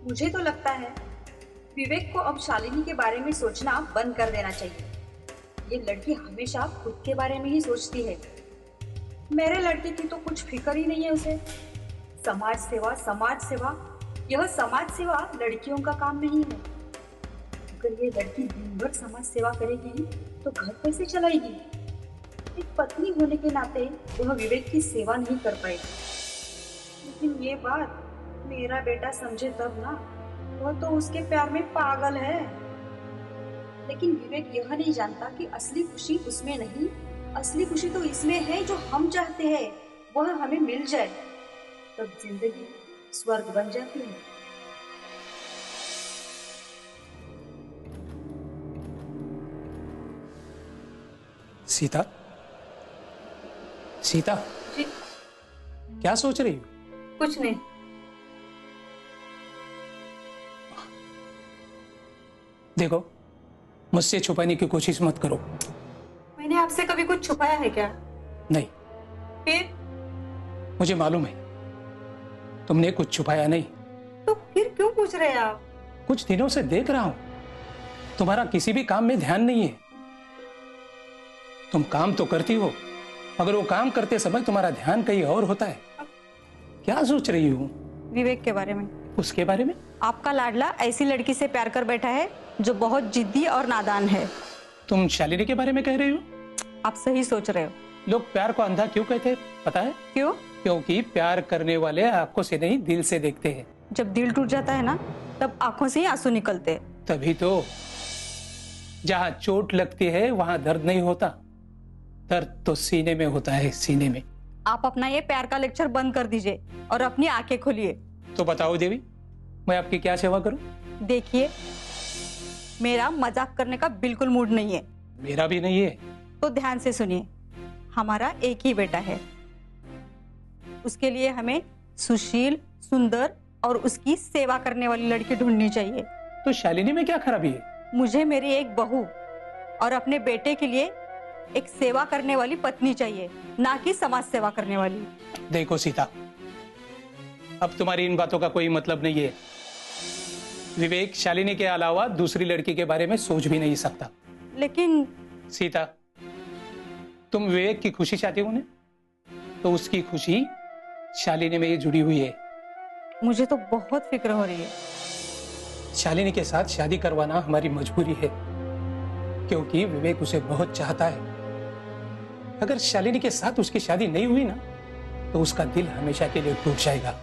मुझे तो लगता है विवेक को अब शालिनी के बारे में सोचना बंद कर देना चाहिए। ये लड़की हमेशा खुद के बारे में ही सोचती है। मेरे लड़के की तो कुछ फिक्र ही नहीं है उसे। समाज सेवा, समाज सेवा, यह समाज सेवा लड़कियों का काम नहीं है। अगर ये लड़की दिन भर समाज सेवा करेगी तो घर कैसे चलाएगी? एक पत्नी होने के नाते वह विवेक की सेवा नहीं कर पाएगी। लेकिन ये बात मेरा बेटा समझे तब ना, वह तो उसके प्यार में पागल है। लेकिन विवेक यह नहीं जानता कि असली खुशी उसमें नहीं, असली खुशी तो इसमें है जो हम चाहते हैं वह हमें मिल जाए, तब जिंदगी स्वर्ग बन जाती है। सीता, सीता जी? क्या सोच रही हो? कुछ नहीं। देखो, मुझसे छुपाने की कोशिश मत करो। मैंने आपसे कभी कुछ छुपाया है क्या? नहीं। फिर? मुझे मालूम है तुमने कुछ छुपाया नहीं। तो फिर क्यों पूछ रहे हैं आप? कुछ दिनों से देख रहा हूं तुम्हारा किसी भी काम में ध्यान नहीं है। तुम काम तो करती हो मगर वो काम करते समय तुम्हारा ध्यान कहीं और होता है। क्या सोच रही हो? विवेक के बारे में। उसके बारे में? आपका लाडला ऐसी लड़की से प्यार कर बैठा है जो बहुत जिद्दी और नादान है। तुम शालिनी के बारे में कह रही हो? आप सही सोच रहे हो। लोग प्यार को अंधा क्यों कहते हैं पता है? क्यों? क्योंकि प्यार करने वाले आंखों से नहीं दिल से देखते हैं। जब दिल टूट जाता है ना, तब आंखों से ही आंसू निकलते हैं। तभी तो जहां चोट लगती है वहां दर्द नहीं होता, दर्द तो सीने में होता है, सीने में। आप अपना ये प्यार का लेक्चर बंद कर दीजिए और अपनी आंखें खोलिए। तो बताओ देवी, मैं आपकी क्या सेवा करूं? देखिए, मेरा मजाक करने का बिल्कुल मूड नहीं है। मेरा भी नहीं है। तो ध्यान से सुनिए, हमारा एक ही बेटा है। उसके लिए हमें सुशील, सुंदर और उसकी सेवा करने वाली लड़की ढूंढनी चाहिए। तो शालिनी में क्या खराबी है? मुझे मेरी एक बहू और अपने बेटे के लिए एक सेवा करने वाली पत्नी चाहिए, ना कि समाज सेवा करने वाली। देखो सीता, अब तुम्हारी इन बातों का कोई मतलब नहीं है। विवेक शालिनी के अलावा दूसरी लड़की के बारे में सोच भी नहीं सकता। लेकिन सीता, तुम विवेक की खुशी चाहती हो ना, तो उसकी खुशी शालिनी में ये जुड़ी हुई है। मुझे तो बहुत फिक्र हो रही है। शालिनी के साथ शादी करवाना हमारी मजबूरी है, क्योंकि विवेक उसे बहुत चाहता है। अगर शालिनी के साथ उसकी शादी नहीं हुई ना, तो उसका दिल हमेशा के लिए टूट जाएगा।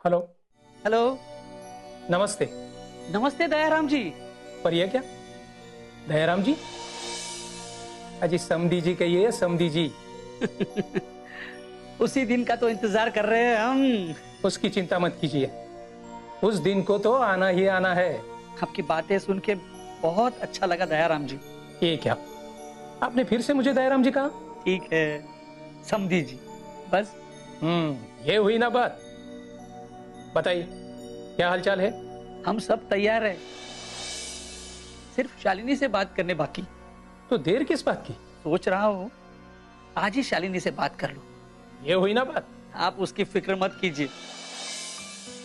हेलो। हेलो। नमस्ते। नमस्ते दयाराम जी। पर यह क्या? दयाराम जी? अजी समधी जी कहिए, समधी जी। उसी दिन का तो इंतजार कर रहे हैं हम। उसकी चिंता मत कीजिए, उस दिन को तो आना ही आना है। आपकी बातें सुन के बहुत अच्छा लगा दयाराम जी। ये क्या, आपने फिर से मुझे दयाराम जी कहा? ठीक है, समधी जी बस। ये हुई ना बात। बताइए, क्या हालचाल है? हम सब तैयार हैं, सिर्फ शालिनी से बात करने बाकी। तो देर किस बात की? सोच रहा हूँ आज ही शालिनी से बात कर लो। ये हुई ना बात। आप उसकी फिक्र मत कीजिए,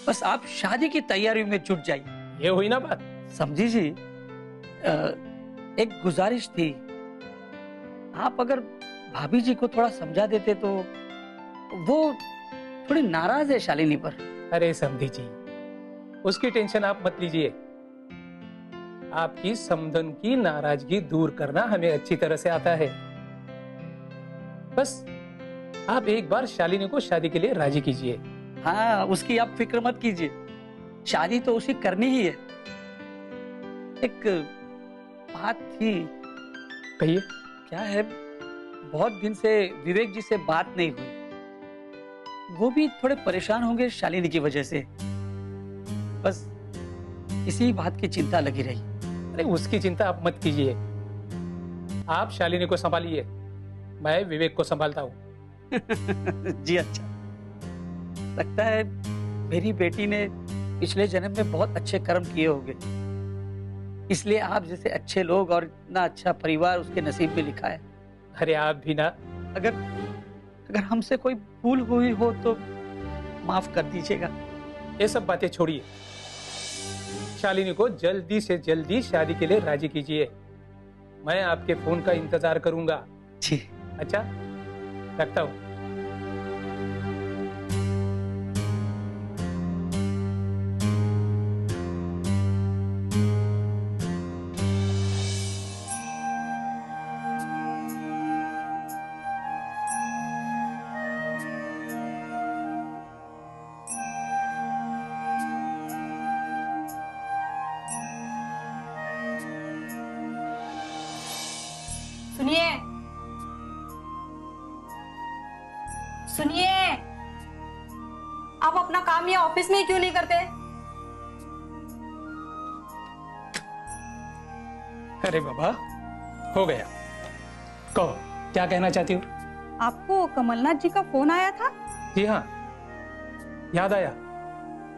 बस आप शादी की तैयारी में जुट जाइए। ये हुई ना बात। समझी जी, एक गुजारिश थी, आप अगर भाभी जी को थोड़ा समझा देते तो। वो थोड़ी नाराज है शालिनी पर। अरे समधी जी, उसकी टेंशन आप मत लीजिए। आपकी समधन की नाराजगी दूर करना हमें अच्छी तरह से आता है। बस आप एक बार शालिनी को शादी के लिए राजी कीजिए। हाँ, उसकी आप फिक्र मत कीजिए, शादी तो उसी करनी ही है। एक बात थी। कहिए। क्या है, बहुत दिन से विवेक जी से बात नहीं हुई। वो भी थोड़े परेशान होंगे शालिनी की वजह से। बस इसी बात की चिंता लगी रही। अरे उसकी चिंता आप मत कीजिए, आप शालिनी को संभालिए, मैं विवेक को संभालता हूँ। जी अच्छा। लगता है मेरी बेटी ने पिछले जन्म में बहुत अच्छे कर्म किए होंगे, इसलिए आप जैसे अच्छे लोग और इतना अच्छा परिवार उसके नसीब में लिखा है। अरे आप भी ना। अगर हमसे कोई भूल हुई हो तो माफ कर दीजिएगा। ये सब बातें छोड़िए, शालिनी को जल्दी से जल्दी शादी के लिए राजी कीजिए। मैं आपके फोन का इंतजार करूंगा। जी अच्छा, रखता हूँ। सुनिए, सुनिए, आप अपना काम ये ऑफिस में ही क्यों नहीं करते? अरे बाबा, हो गया। कहो, क्या कहना चाहती हो? आपको कमलनाथ जी का फोन आया था? जी हाँ, याद आया।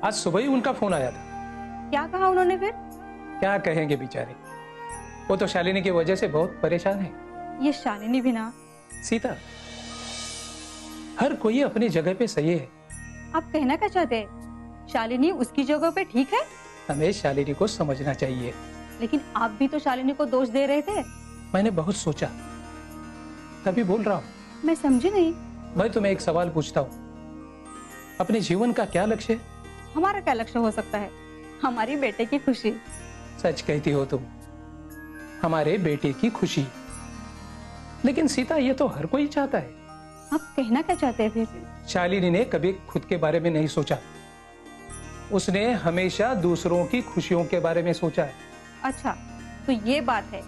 आज सुबह ही उनका फोन आया था। क्या कहा उन्होंने फिर? क्या कहेंगे बेचारे, वो तो शालिनी की वजह से बहुत परेशान है। ये शालिनी भी ना। सीता, हर कोई अपनी जगह पे सही है। आप कहना क्या चाहते हैं? शालिनी उसकी जगह पे ठीक है? हमें शालिनी को समझना चाहिए। लेकिन आप भी तो शालिनी को दोष दे रहे थे। मैंने बहुत सोचा, तभी बोल रहा हूँ। मैं समझी नहीं। मैं तुम्हें एक सवाल पूछता हूँ, अपने जीवन का क्या लक्ष्य है? हमारा क्या लक्ष्य हो सकता है? हमारी बेटे की खुशी। सच कहती हो तुम, हमारे बेटे की खुशी। लेकिन सीता, ये तो हर कोई चाहता है। आप कहना क्या चाहते हैं फिर? शालिनी ने कभी खुद के बारे में नहीं सोचा, उसने हमेशा दूसरों की खुशियों के बारे में सोचा है। अच्छा, तो ये बात है।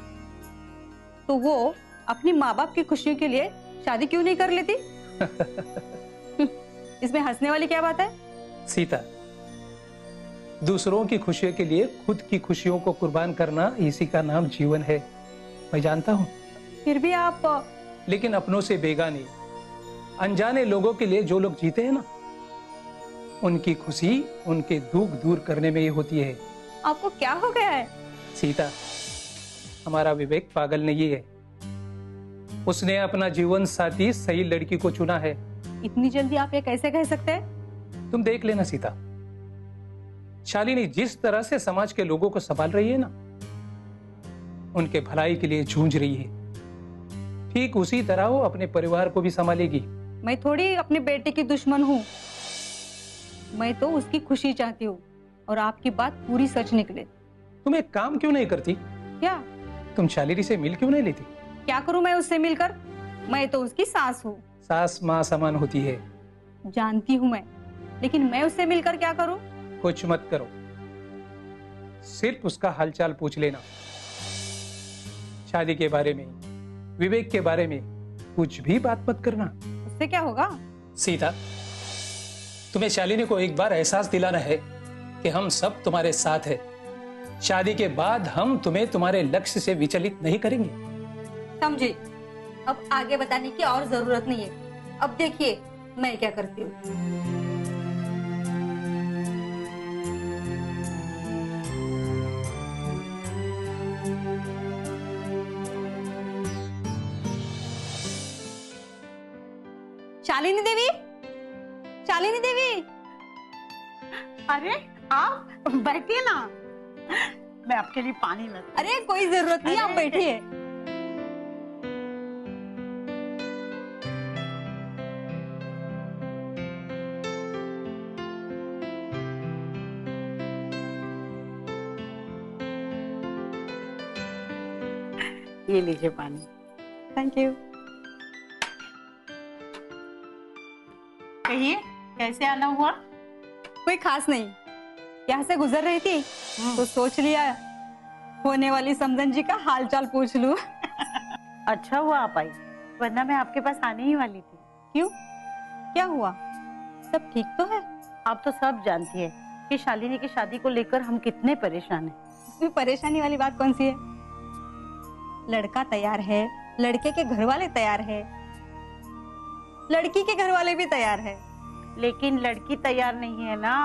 तो वो अपनी माँ बाप की खुशियों के लिए शादी क्यों नहीं कर लेती? इसमें हंसने वाली क्या बात है? सीता, दूसरों की खुशियों के लिए खुद की खुशियों को कुर्बान करना, इसी का नाम जीवन है। मैं जानता हूँ। फिर भी आप लेकिन अपनों से बेगाने, अनजाने लोगों के लिए जो लोग जीते हैं ना, उनकी खुशी उनके दुख दूर करने में ही होती है। आपको क्या हो गया है? सीता, हमारा विवेक पागल नहीं है। उसने अपना जीवन साथी सही लड़की को चुना है। इतनी जल्दी आप ये कैसे कह सकते हैं? तुम देख लेना सीता, शालिनी जिस तरह से समाज के लोगों को संभाल रही है ना, उनके भलाई के लिए जूझ रही है, ठीक उसी तरह वो अपने परिवार को भी संभालेगी। मैं थोड़ी अपने बेटे की दुश्मन हूँ। मैं तो उसकी खुशी चाहती हूँ और आपकी बात पूरी सच निकले। तुम एक काम क्यों नहीं करती? क्या? तुम शालिनी से मिल क्यों नहीं लेती? क्या करूँ मैं उससे मिलकर? मैं तो उसकी सास हूँ। सास माँ समान होती है। जानती हूँ मैं, लेकिन मैं उससे मिलकर क्या करूँ? कुछ मत करो, सिर्फ उसका हालचाल पूछ लेना। शादी के बारे में, विवेक के बारे में कुछ भी बात मत करना। उससे क्या होगा? सीता, तुम्हें शालिनी को एक बार एहसास दिलाना है कि हम सब तुम्हारे साथ हैं। शादी के बाद हम तुम्हें तुम्हारे लक्ष्य से विचलित नहीं करेंगे। समझी? अब आगे बताने की और जरूरत नहीं है। अब देखिए मैं क्या करती हूँ। शालिनी देवी, शालिनी देवी, अरे आप बैठिए ना, मैं आपके लिए पानी ला। अरे कोई जरूरत नहीं, आप बैठिए। ये लीजिए पानी। Thank you. कहिए कैसे आना हुआ? कोई खास नहीं, यहाँ से गुजर रही थी तो सोच लिया होने वाली समधन जी का हालचाल पूछ लूं। अच्छा हुआ आप आई, वरना मैं आपके पास आने ही वाली थी। क्यों? क्या हुआ? सब ठीक तो है? आप तो सब जानती है, कि शालिनी की शादी को लेकर हम कितने परेशान हैं। इसमें परेशानी वाली बात कौन सी है? लड़का तैयार है, लड़के के घर वाले तैयार है, लड़की के घर वाले भी तैयार है, लेकिन लड़की तैयार नहीं है ना।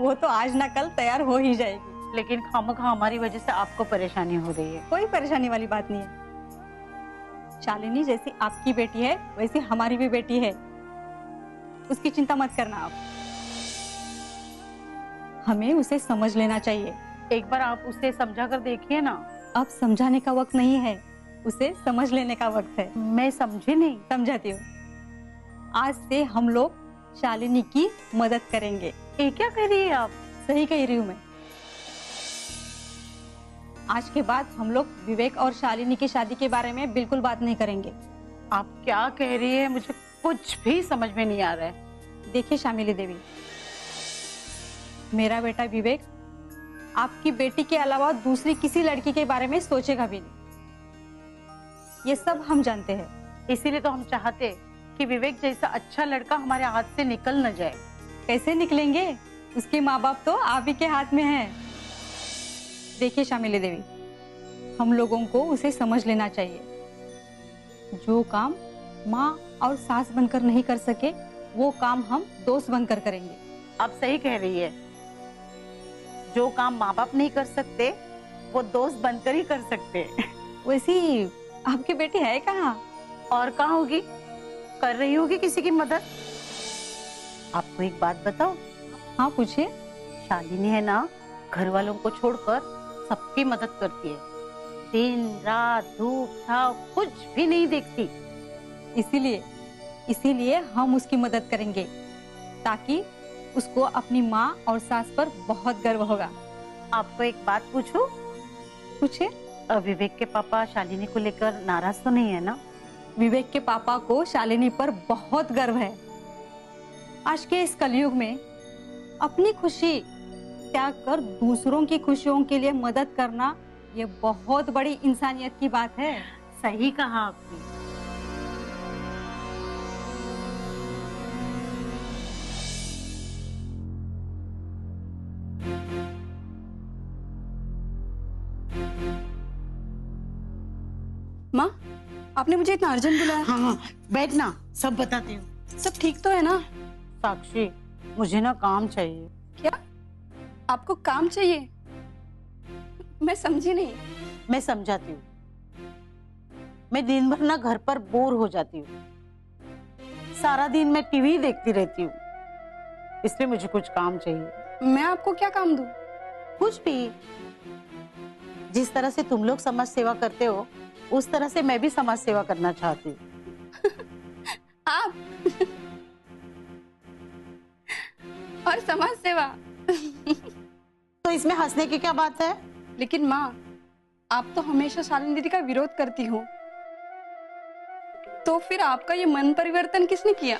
वो तो आज ना कल तैयार हो ही जाएगी। लेकिन खामखा हमारी वजह से आपको परेशानी हो रही है। कोई परेशानी वाली बात नहीं है। शालिनी जैसी आपकी बेटी है वैसी हमारी भी बेटी है, उसकी चिंता मत करना आप। हमें उसे समझ लेना चाहिए। एक बार आप उसे समझा कर देखिए ना। अब समझाने का वक्त नहीं है, उसे समझ लेने का वक्त है। मैं समझी नहीं। समझाती हूँ। आज से हम लोग शालिनी की मदद करेंगे। ये क्या कह रही है आप? सही कह रही हूँ मैं। आज के बाद हम लोग विवेक और शालिनी की शादी के बारे में बिल्कुल बात नहीं करेंगे। आप क्या कह रही है? मुझे कुछ भी समझ में नहीं आ रहा है। देखिए शामिली देवी, मेरा बेटा विवेक आपकी बेटी के अलावा दूसरी किसी लड़की के बारे में सोचेगा भी नहीं। ये सब हम जानते हैं। इसीलिए तो हम चाहते कि विवेक जैसा अच्छा लड़का हमारे हाथ से निकल न जाए। कैसे निकलेंगे? उसके माँ बाप तो आप ही के हाथ में हैं। देखिए शामिली देवी, हम लोगों को उसे समझ लेना चाहिए। जो काम माँ और सास बनकर नहीं कर सके, वो काम हम दोस्त बनकर करेंगे। आप सही कह रही है। जो काम माँ बाप नहीं कर सकते, वो दोस्त बनकर ही कर सकते। वैसी आपकी बेटी है कहाँ? और कहाँ होगी? कर रही होगी किसी की मदद। आपको एक बात बताओ? हाँ पूछिए। शालिनी है ना, घर वालों को छोड़कर सबकी मदद करती है। दिन रात धूप छाव कुछ भी नहीं देखती। इसीलिए हम उसकी मदद करेंगे, ताकि उसको अपनी माँ और सास पर बहुत गर्व होगा। आपको एक बात पूछूं? पूछिए। विवेक के पापा शालिनी को लेकर नाराज तो नहीं है ना? विवेक के पापा को शालिनी पर बहुत गर्व है। आज के इस कलयुग में अपनी खुशी त्याग कर दूसरों की खुशियों के लिए मदद करना, ये बहुत बड़ी इंसानियत की बात है। सही कहा आपने। माँ, आपने मुझे इतना अर्जेंट बुलाया? हाँ, बैठना, सब बताती हूँ। सब ठीक तो है ना? साक्षी, मुझे ना काम चाहिए। क्या आपको काम चाहिए? मैं समझी नहीं। मैं समझाती हूँ। मैं दिन भर ना घर पर बोर हो जाती हूँ। सारा दिन मैं टीवी देखती रहती हूँ, इसलिए मुझे कुछ काम चाहिए। मैं आपको क्या काम दूँ? कुछ भी। जिस तरह से तुम लोग समाज सेवा करते हो, उस तरह से मैं भी समाज सेवा करना चाहती हूँ। आप और समाज सेवा? तो इसमें हंसने की क्या बात है? लेकिन माँ, आप तो हमेशा शालिनी दीदी का विरोध करती हो, तो फिर आपका ये मन परिवर्तन किसने किया?